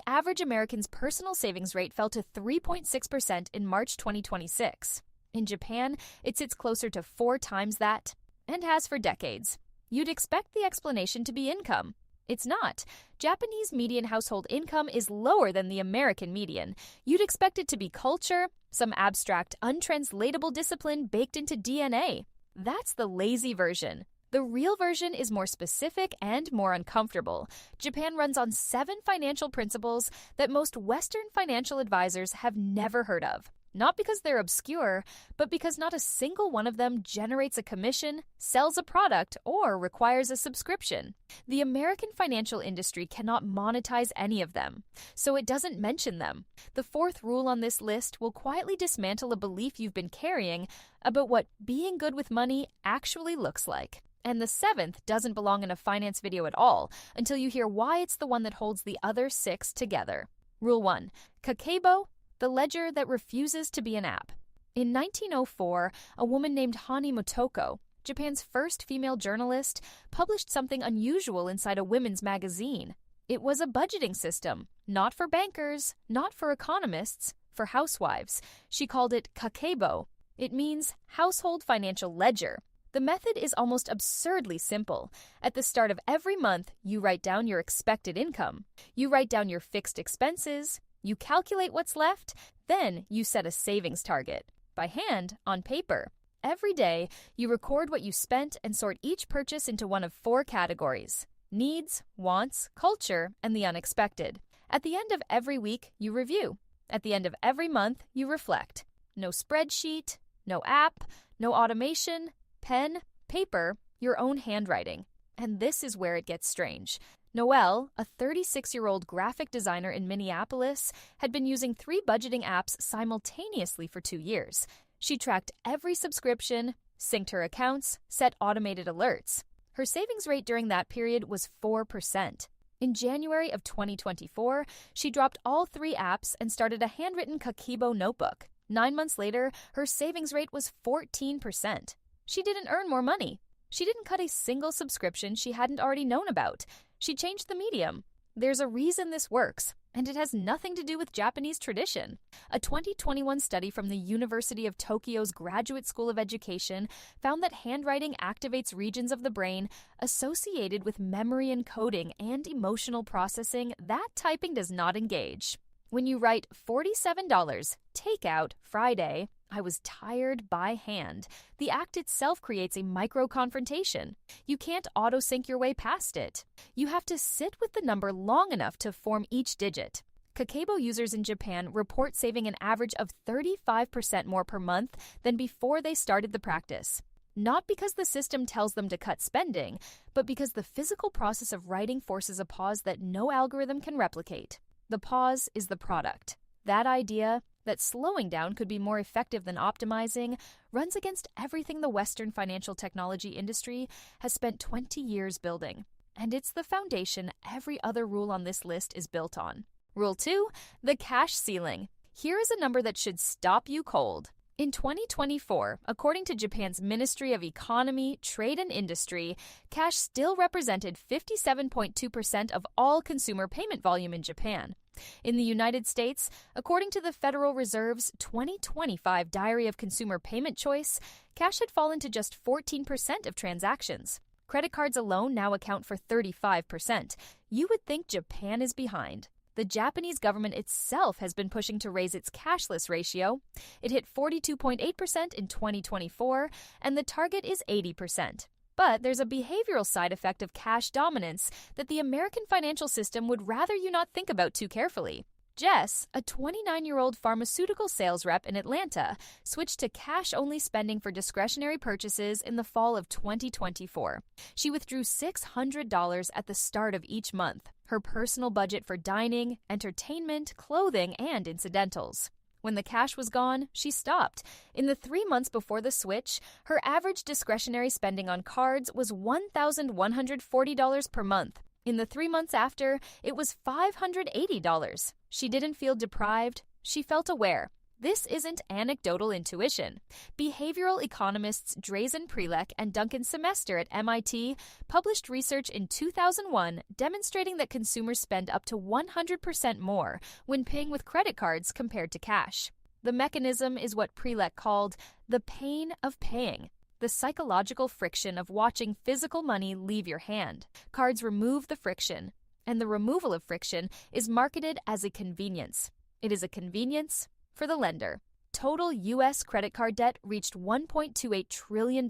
average American's personal savings rate fell to 3.6% in March 2026. In Japan, it sits closer to 4 times that, and has for decades. You'd expect the explanation to be income. It's not. Japanese median household income is lower than the American median. You'd expect it to be culture, some abstract, untranslatable discipline baked into DNA. That's the lazy version. The real version is more specific and more uncomfortable. Japan runs on 7 financial principles that most Western financial advisors have never heard of. Not because they're obscure, but because not a single one of them generates a commission, sells a product, or requires a subscription. The American financial industry cannot monetize any of them, so it doesn't mention them. The 4th rule on this list will quietly dismantle a belief you've been carrying about what being good with money actually looks like. And the 7th doesn't belong in a finance video at all until you hear why it's the one that holds the other 6 together. Rule 1. Kakeibo, the ledger that refuses to be an app. In 1904, a woman named Hani Motoko, Japan's first female journalist, published something unusual inside a women's magazine. It was a budgeting system, not for bankers, not for economists, for housewives. She called it Kakeibo. It means household financial ledger. The method is almost absurdly simple. At the start of every month, you write down your expected income. You write down your fixed expenses. You calculate what's left. Then you set a savings target. By hand, on paper. Every day, you record what you spent and sort each purchase into one of 4 categories: needs, wants, culture, and the unexpected. At the end of every week, you review. At the end of every month, you reflect. No spreadsheet, no app, no automation, pen, paper, your own handwriting. And this is where it gets strange. Noelle, a 36-year-old graphic designer in Minneapolis, had been using 3 budgeting apps simultaneously for 2 years. She tracked every subscription, synced her accounts, set automated alerts. Her savings rate during that period was 4%. In January of 2024, she dropped all 3 apps and started a handwritten Kakeibo notebook. 9 months later, her savings rate was 14%. She didn't earn more money. She didn't cut a single subscription she hadn't already known about. She changed the medium. There's a reason this works, and it has nothing to do with Japanese tradition. A 2021 study from the University of Tokyo's Graduate School of Education found that handwriting activates regions of the brain associated with memory encoding and emotional processing that typing does not engage. When you write $47, takeout, Friday, I was tired by hand, the act itself creates a micro-confrontation. You can't auto-sync your way past it. You have to sit with the number long enough to form each digit. Kakeibo users in Japan report saving an average of 35% more per month than before they started the practice. Not because the system tells them to cut spending, but because the physical process of writing forces a pause that no algorithm can replicate. The pause is the product. That idea, that slowing down could be more effective than optimizing, runs against everything the Western financial technology industry has spent 20 years building. And it's the foundation every other rule on this list is built on. Rule 2, the cash ceiling. Here is a number that should stop you cold. In 2024, according to Japan's Ministry of Economy, Trade and Industry, cash still represented 57.2% of all consumer payment volume in Japan. In the United States, according to the Federal Reserve's 2025 Diary of Consumer Payment Choice, cash had fallen to just 14% of transactions. Credit cards alone now account for 35%. You would think Japan is behind. The Japanese government itself has been pushing to raise its cashless ratio. It hit 42.8% in 2024, and the target is 80%. But there's a behavioral side effect of cash dominance that the American financial system would rather you not think about too carefully. Jess, a 29-year-old pharmaceutical sales rep in Atlanta, switched to cash-only spending for discretionary purchases in the fall of 2024. She withdrew $600 at the start of each month, her personal budget for dining, entertainment, clothing, and incidentals. When the cash was gone, she stopped. In the 3 months before the switch, her average discretionary spending on cards was $1,140 per month. In the 3 months after, it was $580. She didn't feel deprived. She felt aware. This isn't anecdotal intuition. Behavioral economists Drazen Prelek and Duncan Semester at MIT published research in 2001 demonstrating that consumers spend up to 100% more when paying with credit cards compared to cash. The mechanism is what Prelek called the pain of paying, the psychological friction of watching physical money leave your hand. Cards remove the friction, and the removal of friction is marketed as a convenience. It is a convenience for the lender. Total U.S. credit card debt reached $1.28 trillion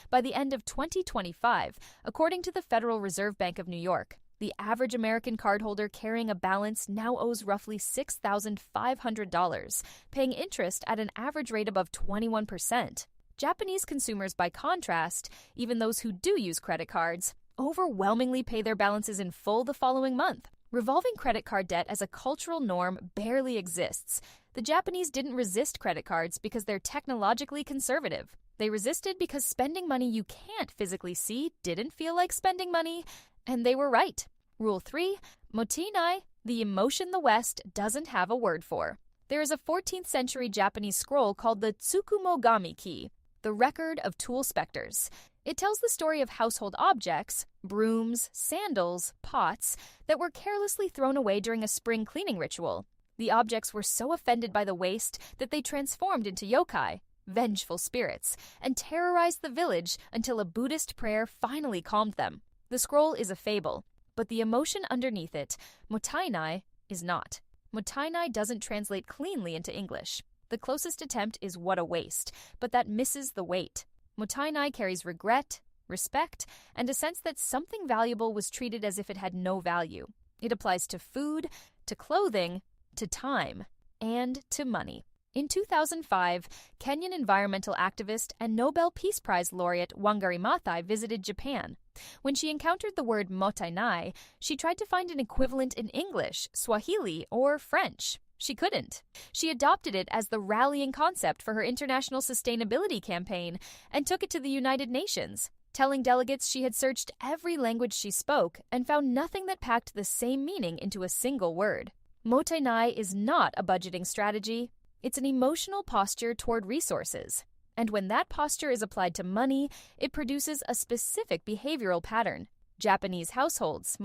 by the end of 2025, according to the Federal Reserve Bank of New York. The average American cardholder carrying a balance now owes roughly $6,500, paying interest at an average rate above 21%. Japanese consumers, by contrast, even those who do use credit cards, overwhelmingly pay their balances in full the following month. Revolving credit card debt as a cultural norm barely exists. The Japanese didn't resist credit cards because they're technologically conservative. They resisted because spending money you can't physically see didn't feel like spending money, and they were right. Rule 3, Mottainai, the emotion the West doesn't have a word for. There is a 14th century Japanese scroll called the Tsukumogami key, the record of tool specters. It tells the story of household objects, brooms, sandals, pots, that were carelessly thrown away during a spring cleaning ritual. The objects were so offended by the waste that they transformed into yokai, vengeful spirits, and terrorized the village until a Buddhist prayer finally calmed them. The scroll is a fable, but the emotion underneath it, Mottainai, is not. Mottainai doesn't translate cleanly into English. The closest attempt is what a waste, but that misses the weight. Mottainai carries regret, respect, and a sense that something valuable was treated as if it had no value. It applies to food, to clothing, to time, and to money. In 2005, Kenyan environmental activist and Nobel Peace Prize laureate Wangari Maathai visited Japan. When she encountered the word Mottainai, she tried to find an equivalent in English, Swahili, or French. She couldn't. She adopted it as the rallying concept for her international sustainability campaign and took it to the United Nations, telling delegates she had searched every language she spoke and found nothing that packed the same meaning into a single word. Mottainai is not a budgeting strategy. It's an emotional posture toward resources. And when that posture is applied to money, it produces a specific behavioral pattern. Japanese households,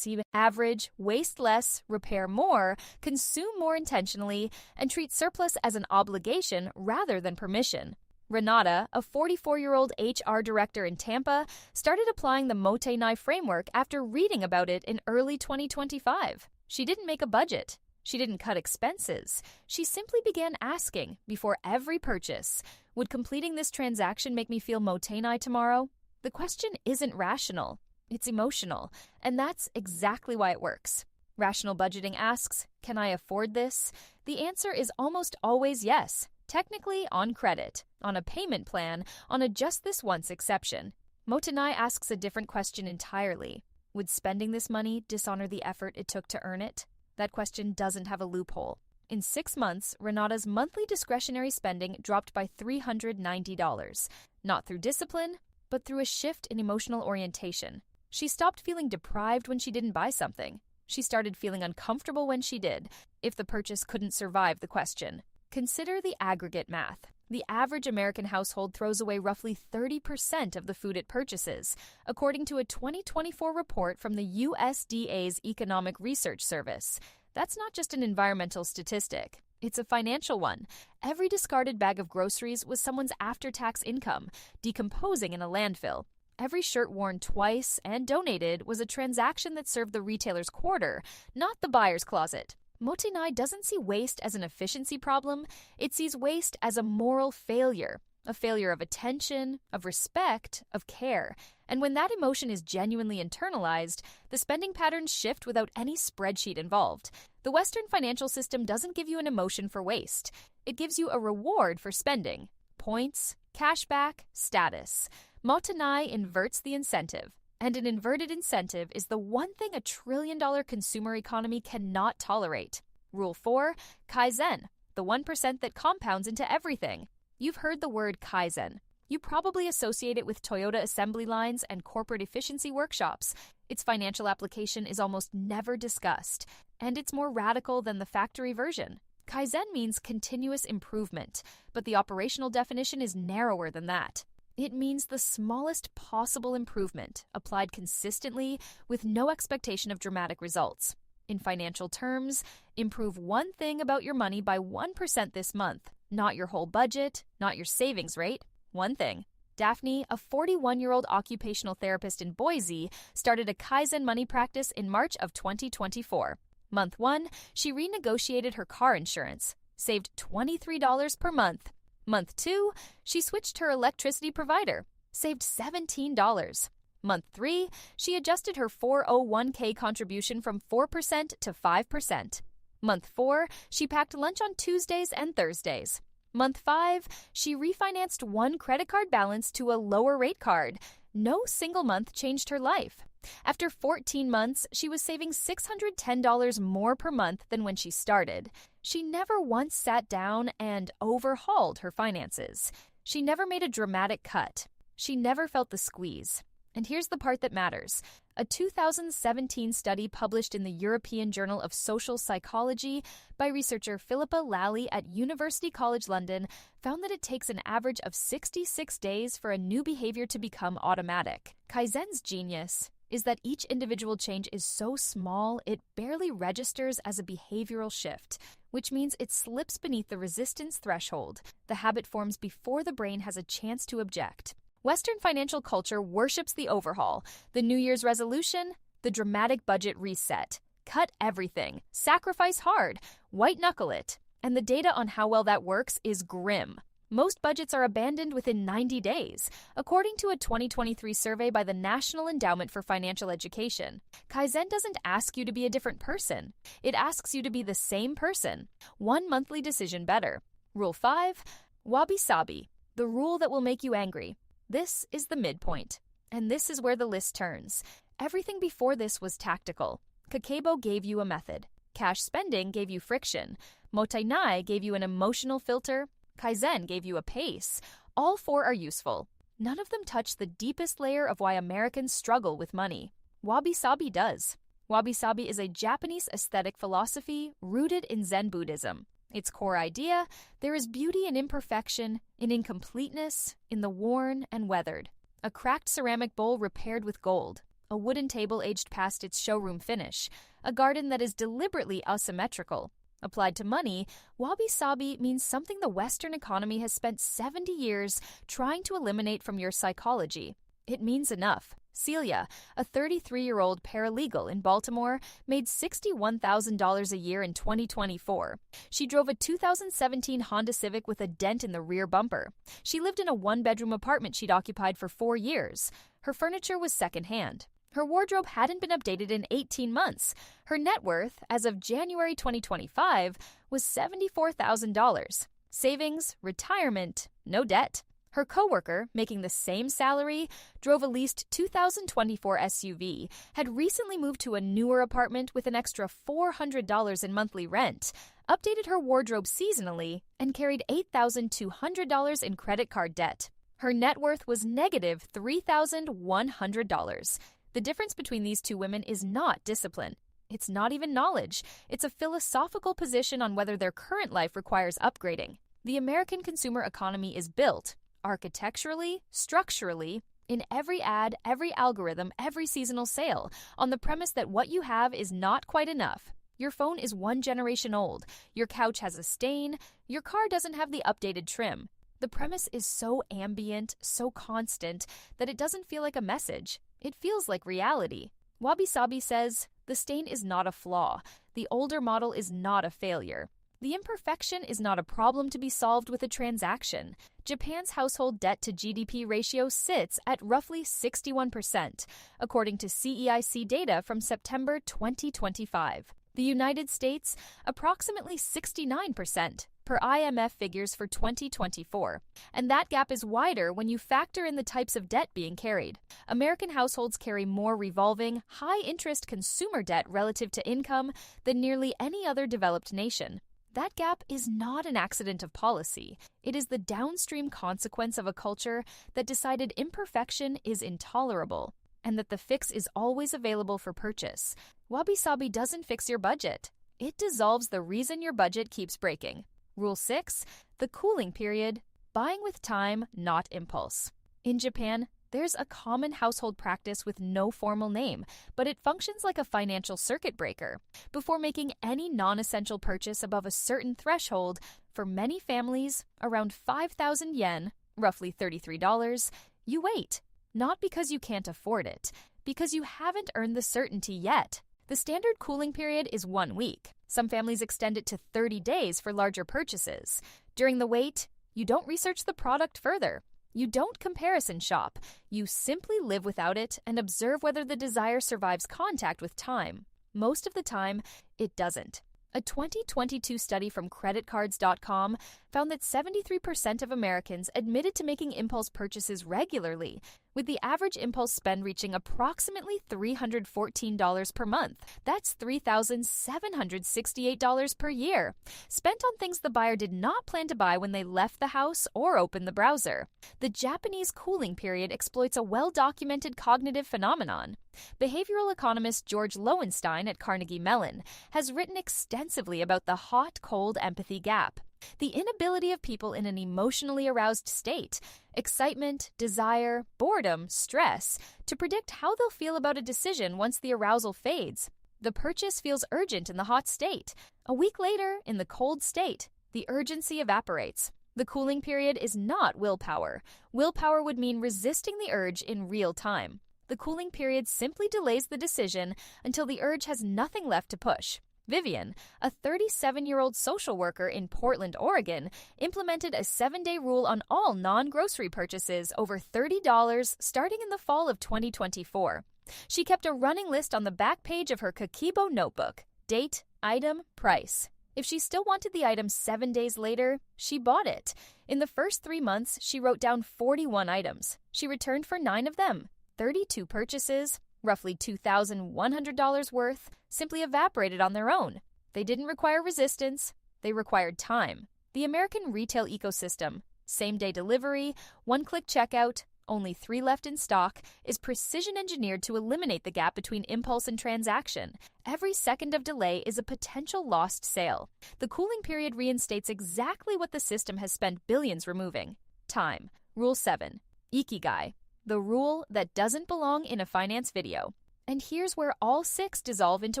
average, waste less, repair more, consume more intentionally, and treat surplus as an obligation rather than permission. Renata, a 44-year-old HR director in Tampa, started applying the Mottainai framework after reading about it in early 2025. She didn't make a budget. She didn't cut expenses. She simply began asking, before every purchase, would completing this transaction make me feel Mottainai tomorrow? The question isn't rational. It's emotional, and that's exactly why it works. Rational budgeting asks, can I afford this? The answer is almost always yes, technically on credit, on a payment plan, on a just this once exception. Mottainai asks a different question entirely. Would spending this money dishonor the effort it took to earn it? That question doesn't have a loophole. In 6 months, Renata's monthly discretionary spending dropped by $390, not through discipline, but through a shift in emotional orientation. She stopped feeling deprived when she didn't buy something. She started feeling uncomfortable when she did, if the purchase couldn't survive the question. Consider the aggregate math. The average American household throws away roughly 30% of the food it purchases, according to a 2024 report from the USDA's Economic Research Service. That's not just an environmental statistic. It's a financial one. Every discarded bag of groceries was someone's after-tax income, decomposing in a landfill. Every shirt worn twice and donated was a transaction that served the retailer's quarter, not the buyer's closet. Mottainai doesn't see waste as an efficiency problem. It sees waste as a moral failure, a failure of attention, of respect, of care. And when that emotion is genuinely internalized, the spending patterns shift without any spreadsheet involved. The Western financial system doesn't give you an emotion for waste. It gives you a reward for spending. Points, cashback, status. Mottainai inverts the incentive. And an inverted incentive is the one thing a trillion-dollar consumer economy cannot tolerate. Rule 4, Kaizen, the 1% that compounds into everything. You've heard the word Kaizen. You probably associate it with Toyota assembly lines and corporate efficiency workshops. Its financial application is almost never discussed, and it's more radical than the factory version. Kaizen means continuous improvement, but the operational definition is narrower than that. It means the smallest possible improvement, applied consistently with no expectation of dramatic results. In financial terms, improve one thing about your money by 1% this month. Not your whole budget, not your savings rate. One thing. Daphne, a 41-year-old occupational therapist in Boise, started a Kaizen money practice in March of 2024. Month 1, she renegotiated her car insurance, saved $23 per month. Month 2, she switched her electricity provider, saved $17. Month 3, she adjusted her 401k contribution from 4% to 5%. Month 4, she packed lunch on Tuesdays and Thursdays. Month 5, she refinanced one credit card balance to a lower rate card. No single month changed her life. After 14 months, she was saving $610 more per month than when she started. She never once sat down and overhauled her finances. She never made a dramatic cut. She never felt the squeeze. And here's the part that matters. A 2017 study published in the European Journal of Social Psychology by researcher Philippa Lally at University College London found that it takes an average of 66 days for a new behavior to become automatic. Kaizen's genius is that each individual change is so small it barely registers as a behavioral shift, which means it slips beneath the resistance threshold. The habit forms before the brain has a chance to object. Western financial culture worships the overhaul, the New Year's resolution, the dramatic budget reset. Cut everything, sacrifice hard, white-knuckle it. And the data on how well that works is grim. Most budgets are abandoned within 90 days, according to a 2023 survey by the National Endowment for Financial Education. Kaizen doesn't ask you to be a different person. It asks you to be the same person, one monthly decision better. Rule 5, Wabi-Sabi, the rule that will make you angry. This is the midpoint, and this is where the list turns. Everything before this was tactical. Kakeibo gave you a method. Cash spending gave you friction. Mottainai gave you an emotional filter. Kaizen gave you a pace. All 4 are useful. None of them touch the deepest layer of why Americans struggle with money. Wabi-Sabi does. Wabi-Sabi is a Japanese aesthetic philosophy rooted in Zen Buddhism. Its core idea, there is beauty in imperfection, in incompleteness, in the worn and weathered. A cracked ceramic bowl repaired with gold, a wooden table aged past its showroom finish, a garden that is deliberately asymmetrical. Applied to money, Wabi-Sabi means something the Western economy has spent 70 years trying to eliminate from your psychology. It means enough. Celia, a 33-year-old paralegal in Baltimore, made $61,000 a year in 2024. She drove a 2017 Honda Civic with a dent in the rear bumper. She lived in a one-bedroom apartment she'd occupied for 4 years. Her furniture was secondhand. Her wardrobe hadn't been updated in 18 months. Her net worth, as of January 2025, was $74,000. Savings, retirement, no debt. Her coworker, making the same salary, drove a leased 2024 SUV, had recently moved to a newer apartment with an extra $400 in monthly rent, updated her wardrobe seasonally, and carried $8,200 in credit card debt. Her net worth was negative $3,100. The difference between these two women is not discipline. It's not even knowledge. It's a philosophical position on whether their current life requires upgrading. The American consumer economy is built architecturally, structurally, in every ad, every algorithm, every seasonal sale, on the premise that what you have is not quite enough. Your phone is 1 generation old, your couch has a stain, your car doesn't have the updated trim. The premise is so ambient, so constant, that it doesn't feel like a message. It feels like reality. Wabi-Sabi says, the stain is not a flaw. The older model is not a failure. The imperfection is not a problem to be solved with a transaction. Japan's household debt to GDP ratio sits at roughly 61%, according to CEIC data from September 2025. The United States, approximately 69%, per IMF figures for 2024. And that gap is wider when you factor in the types of debt being carried. American households carry more revolving, high-interest consumer debt relative to income than nearly any other developed nation. That gap is not an accident of policy. It is the downstream consequence of a culture that decided imperfection is intolerable and that the fix is always available for purchase. Wabi-Sabi doesn't fix your budget. it dissolves the reason your budget keeps breaking. Rule 6, the cooling period, buying with time, not impulse. In Japan, there's a common household practice with no formal name, but it functions like a financial circuit breaker. Before making any non-essential purchase above a certain threshold, for many families, around 5,000 yen, roughly $33, you wait. Not because you can't afford it, because you haven't earned the certainty yet. The standard cooling period is 1 week. Some families extend it to 30 days for larger purchases. During the wait, you don't research the product further. You don't comparison shop. You simply live without it and observe whether the desire survives contact with time. Most of the time, it doesn't. A 2022 study from creditcards.com found that 73% of Americans admitted to making impulse purchases regularly, with the average impulse spend reaching approximately $314 per month. That's $3,768 per year, spent on things the buyer did not plan to buy when they left the house or opened the browser. The Japanese cooling period exploits a well-documented cognitive phenomenon. Behavioral economist George Lowenstein at Carnegie Mellon has written extensively about the hot-cold empathy gap. The inability of people in an emotionally aroused state, excitement, desire, boredom, stress, to predict how they'll feel about a decision once the arousal fades. The purchase feels urgent in the hot state. A week later, in the cold state, the urgency evaporates. The cooling period is not willpower. Willpower would mean resisting the urge in real time. The cooling period simply delays the decision until the urge has nothing left to push. Vivian, a 37-year-old social worker in Portland, Oregon, implemented a 7-day rule on all non-grocery purchases over $30 starting in the fall of 2024. She kept a running list on the back page of her Kakeibo notebook: date, item, price. If she still wanted the item 7 days later, she bought it. In the first 3 months, she wrote down 41 items. She returned for 9 of them. 32 purchases, roughly $2,100 worth, simply evaporated on their own. They didn't require resistance, they required time. The American retail ecosystem, same-day delivery, one-click checkout, only 3 left in stock, is precision engineered to eliminate the gap between impulse and transaction. Every second of delay is a potential lost sale. The cooling period reinstates exactly what the system has spent billions removing: time. Rule 7. Ikigai. The rule that doesn't belong in a finance video. And here's where all 6 dissolve into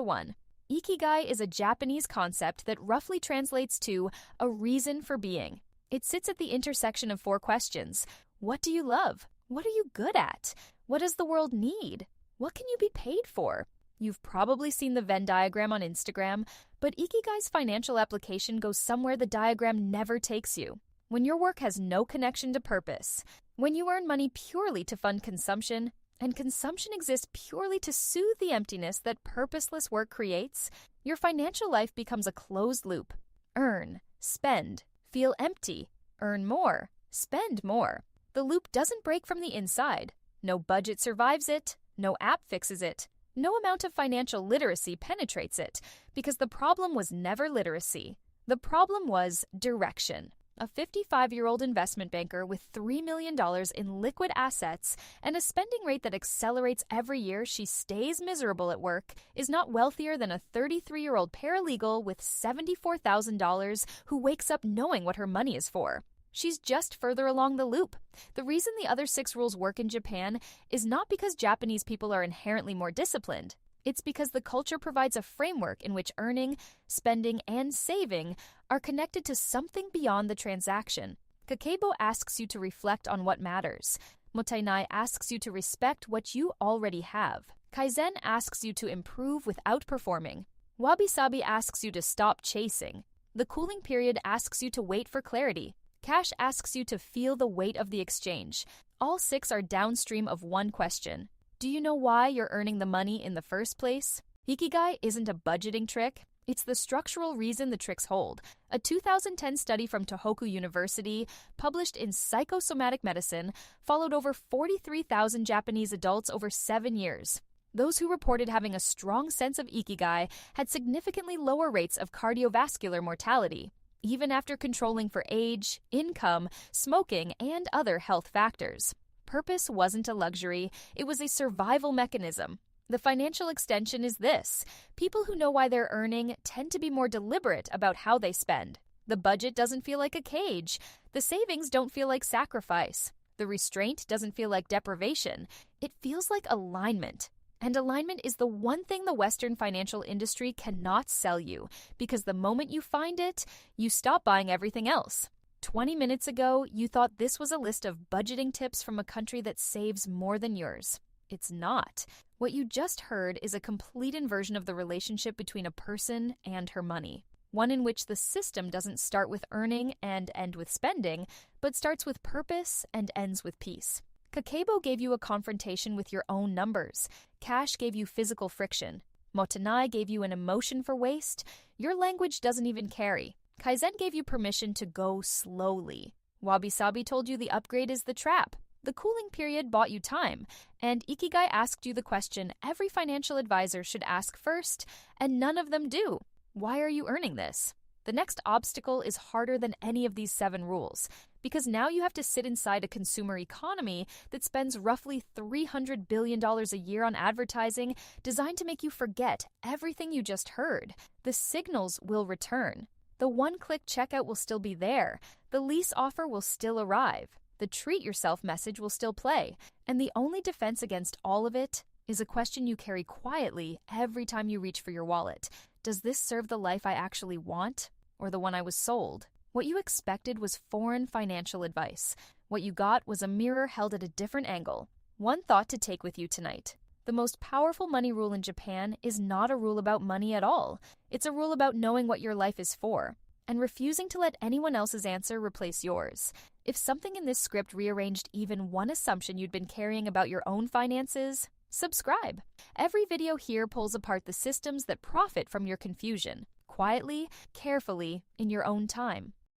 one. Ikigai is a Japanese concept that roughly translates to a reason for being. It sits at the intersection of 4 questions. What do you love? What are you good at? What does the world need? What can you be paid for? You've probably seen the Venn diagram on Instagram, but Ikigai's financial application goes somewhere the diagram never takes you. When your work has no connection to purpose, when you earn money purely to fund consumption, and consumption exists purely to soothe the emptiness that purposeless work creates, your financial life becomes a closed loop. Earn, spend, feel empty, earn more, spend more. The loop doesn't break from the inside. No budget survives it, no app fixes it, no amount of financial literacy penetrates it, because the problem was never literacy. The problem was direction. A 55-year-old investment banker with $3 million in liquid assets and a spending rate that accelerates every year she stays miserable at work is not wealthier than a 33-year-old paralegal with $74,000 who wakes up knowing what her money is for. She's just further along the loop. The reason the other 6 rules work in Japan is not because Japanese people are inherently more disciplined. It's because the culture provides a framework in which earning, spending, and saving are connected to something beyond the transaction. Kakeibo asks you to reflect on what matters. Mottainai asks you to respect what you already have. Kaizen asks you to improve without performing. Wabi-Sabi asks you to stop chasing. The cooling period asks you to wait for clarity. Cash asks you to feel the weight of the exchange. All 6 are downstream of one question. Do you know why you're earning the money in the first place? Ikigai isn't a budgeting trick. It's the structural reason the tricks hold. A 2010 study from Tohoku University, published in Psychosomatic Medicine, followed over 43,000 Japanese adults over 7 years. Those who reported having a strong sense of Ikigai had significantly lower rates of cardiovascular mortality, even after controlling for age, income, smoking, and other health factors. Purpose wasn't a luxury, it was a survival mechanism. The financial extension is this: people who know why they're earning tend to be more deliberate about how they spend. The budget doesn't feel like a cage. The savings don't feel like sacrifice. The restraint doesn't feel like deprivation. It feels like alignment. And alignment is the one thing the Western financial industry cannot sell you, because the moment you find it, you stop buying everything else. 20 minutes ago, you thought this was a list of budgeting tips from a country that saves more than yours. It's not. What you just heard is a complete inversion of the relationship between a person and her money. One in which the system doesn't start with earning and end with spending, but starts with purpose and ends with peace. Kakeibo gave you a confrontation with your own numbers. Cash gave you physical friction. Mottainai gave you an emotion for waste. Your language doesn't even carry. Kaizen gave you permission to go slowly. Wabi-Sabi told you the upgrade is the trap. The cooling period bought you time. And Ikigai asked you the question every financial advisor should ask first, and none of them do. Why are you earning this? The next obstacle is harder than any of these 7 rules, because now you have to sit inside a consumer economy that spends roughly $300 billion a year on advertising designed to make you forget everything you just heard. The signals will return. The one-click checkout will still be there. The lease offer will still arrive. The treat yourself message will still play. And the only defense against all of it is a question you carry quietly every time you reach for your wallet. Does this serve the life I actually want, or the one I was sold? What you expected was foreign financial advice. What you got was a mirror held at a different angle. One thought to take with you tonight: the most powerful money rule in Japan is not a rule about money at all. It's a rule about knowing what your life is for, and refusing to let anyone else's answer replace yours. If something in this script rearranged even one assumption you'd been carrying about your own finances, subscribe. Every video here pulls apart the systems that profit from your confusion, quietly, carefully, in your own time.